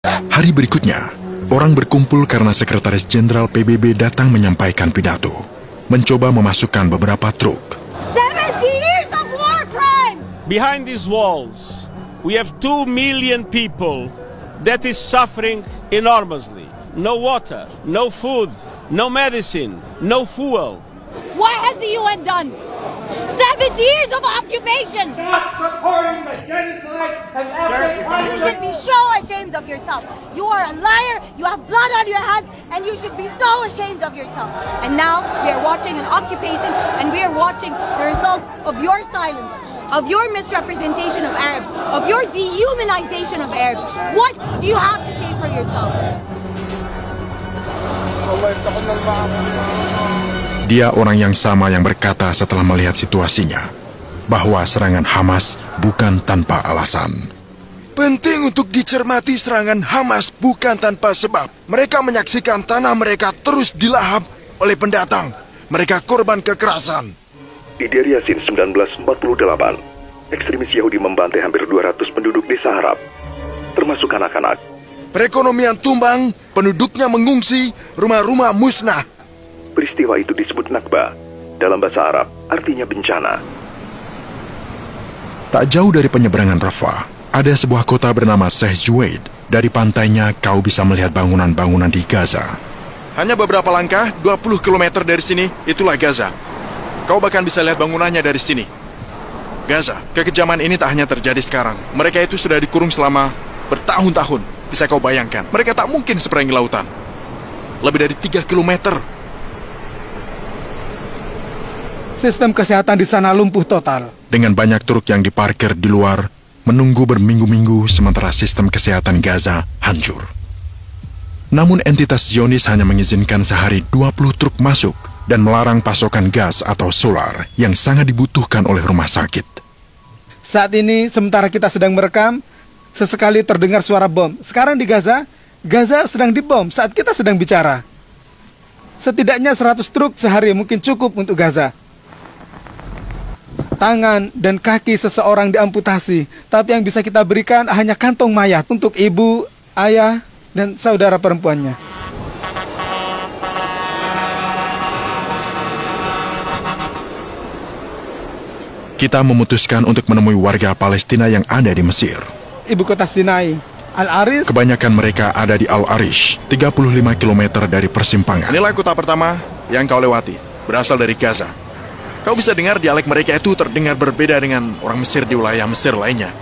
Hari berikutnya, orang berkumpul karena Sekretaris Jenderal PBB datang menyampaikan pidato, mencoba memasukkan beberapa truk. 70 years of war crime! Behind these walls, we have 2 million people that is suffering enormously. No water, no food, no medicine, no fuel. What has the UN done? 70 years of occupation! Not supporting the genocide and ethnic You cleansing. should be so ashamed of yourself. You are a liar, you have blood on your hands, and you should be so ashamed of yourself. And now we are watching an occupation, and we are watching the result of your silence, of your misrepresentation of Arabs, of your dehumanization of Arabs. What do you have to say for yourself? Dia orang yang sama yang berkata setelah melihat situasinya, bahwa serangan Hamas bukan tanpa alasan. Penting untuk dicermati serangan Hamas bukan tanpa sebab. Mereka menyaksikan tanah mereka terus dilahap oleh pendatang. Mereka korban kekerasan. Di Deir Yassin 1948, ekstremis Yahudi membantai hampir 200 penduduk desa Arab, termasuk anak-anak. Perekonomian tumbang, penduduknya mengungsi, rumah-rumah musnah. Peristiwa itu disebut Nakba. Dalam bahasa Arab, artinya bencana. Tak jauh dari penyeberangan Rafah, ada sebuah kota bernama Sheikh Zuweid. Dari pantainya kau bisa melihat bangunan-bangunan di Gaza. Hanya beberapa langkah, 20 km dari sini, itulah Gaza. Kau bahkan bisa lihat bangunannya dari sini. Gaza, kekejaman ini tak hanya terjadi sekarang. Mereka itu sudah dikurung selama bertahun-tahun. Bisa kau bayangkan, mereka tak mungkin seberangi lautan. Lebih dari 3 kilometer. Sistem kesehatan di sana lumpuh total. Dengan banyak truk yang diparkir di luar, menunggu berminggu-minggu sementara sistem kesehatan Gaza hancur. Namun entitas Zionis hanya mengizinkan sehari 20 truk masuk dan melarang pasokan gas atau solar yang sangat dibutuhkan oleh rumah sakit. Saat ini, sementara kita sedang merekam, sesekali terdengar suara bom. Sekarang di Gaza, Gaza sedang dibom saat kita sedang bicara. Setidaknya 100 truk sehari mungkin cukup untuk Gaza. Tangan dan kaki seseorang diamputasi, tapi yang bisa kita berikan hanya kantong mayat untuk ibu, ayah, dan saudara perempuannya. Kita memutuskan untuk menemui warga Palestina yang ada di Mesir. Ibu kota Sinai, Al-Arish. Kebanyakan mereka ada di Al-Arish, 35 km dari persimpangan. Inilah kota pertama yang kau lewati, berasal dari Gaza. Kau bisa dengar dialek mereka itu terdengar berbeda dengan orang Mesir di wilayah Mesir lainnya.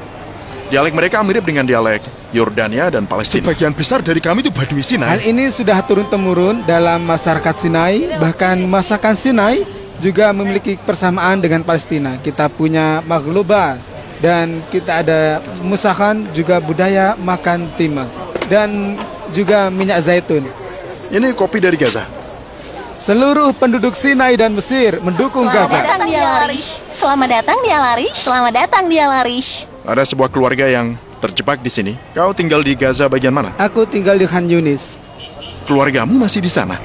Dialek mereka mirip dengan dialek Yordania dan Palestina. Sebagian besar dari kami itu Badui Sinai. Hal ini sudah turun-temurun dalam masyarakat Sinai, bahkan masakan Sinai juga memiliki persamaan dengan Palestina. Kita punya maghluba dan kita ada musakan, juga budaya makan timah dan juga minyak zaitun. Ini kopi dari Gaza. Seluruh penduduk Sinai dan Mesir mendukung Gaza. Selamat datang di Al-Arish. Selamat datang di Al-Arish. Selamat datang di Al-Arish. Ada sebuah keluarga yang terjebak di sini. Kau tinggal di Gaza bagian mana? Aku tinggal di Khan Yunis. Keluargamu masih di sana?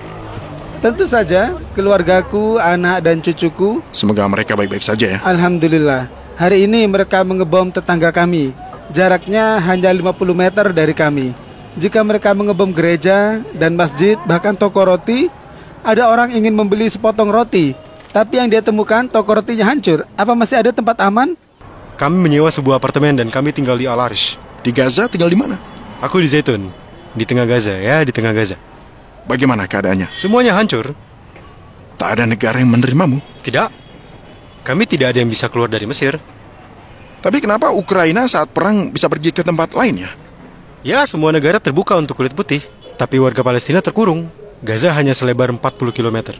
Tentu saja, keluargaku, anak dan cucuku. Semoga mereka baik-baik saja ya. Alhamdulillah. Hari ini mereka mengebom tetangga kami. Jaraknya hanya 50 meter dari kami. Jika mereka mengebom gereja dan masjid, bahkan toko roti, ada orang ingin membeli sepotong roti, tapi yang dia temukan toko rotinya hancur. Apa masih ada tempat aman? Kami menyewa sebuah apartemen dan kami tinggal di Al-Arish. Di Gaza tinggal di mana? Aku di Zaitun, di tengah Gaza, ya di tengah Gaza. Bagaimana keadaannya? Semuanya hancur. Tak ada negara yang menerimamu? Tidak. Kami tidak ada yang bisa keluar dari Mesir. Tapi kenapa Ukraina saat perang bisa pergi ke tempat lain ya? Ya, semua negara terbuka untuk kulit putih. Tapi warga Palestina terkurung. Gaza hanya selebar 40 km.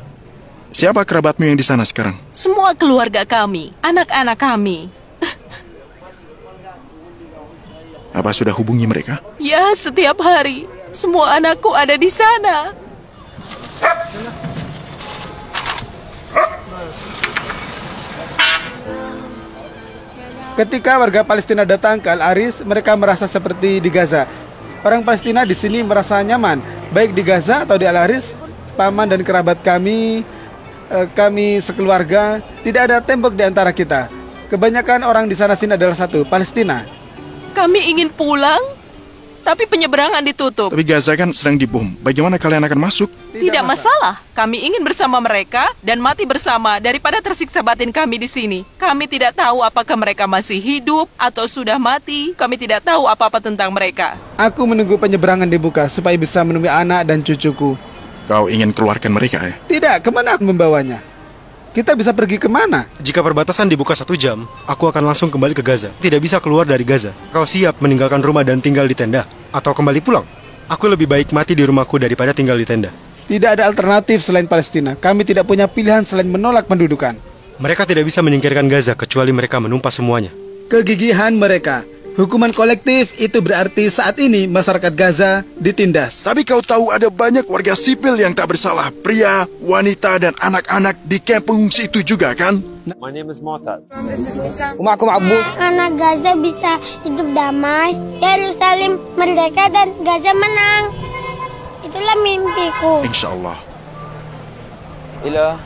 Siapa kerabatmu yang di sana sekarang? Semua keluarga kami, anak-anak kami. Apa sudah hubungi mereka? Ya, setiap hari. Semua anakku ada di sana. Ketika warga Palestina datang ke Al-Arish, mereka merasa seperti di Gaza. Orang Palestina di sini merasa nyaman, baik di Gaza atau di Al-Arish. Paman dan kerabat kami sekeluarga, tidak ada tembok di antara kita. Kebanyakan orang di sana sini adalah satu, Palestina. Kami ingin pulang, tapi penyeberangan ditutup. Tapi Gaza kan sedang dibom. Bagaimana kalian akan masuk? Tidak masalah. Kami ingin bersama mereka dan mati bersama daripada tersiksa batin kami di sini. Kami tidak tahu apakah mereka masih hidup atau sudah mati. Kami tidak tahu apa-apa tentang mereka. Aku menunggu penyeberangan dibuka supaya bisa menemui anak dan cucuku. Kau ingin keluarkan mereka ya? Tidak, kemana aku membawanya? Kita bisa pergi kemana? Jika perbatasan dibuka 1 jam, aku akan langsung kembali ke Gaza. Tidak bisa keluar dari Gaza. Kau siap meninggalkan rumah dan tinggal di tenda? Atau kembali pulang? Aku lebih baik mati di rumahku daripada tinggal di tenda. Tidak ada alternatif selain Palestina. Kami tidak punya pilihan selain menolak pendudukan. Mereka tidak bisa menyingkirkan Gaza kecuali mereka menumpas semuanya. Kegigihan mereka. Hukuman kolektif itu berarti saat ini masyarakat Gaza ditindas. Tapi kau tahu ada banyak warga sipil yang tak bersalah. Pria, wanita, dan anak-anak di kamp pengungsi itu juga kan? My name is Mu'taz. Anak Gaza bisa hidup damai. Yerusalem merdeka dan Gaza menang. Itulah mimpiku. Insya Allah. إلى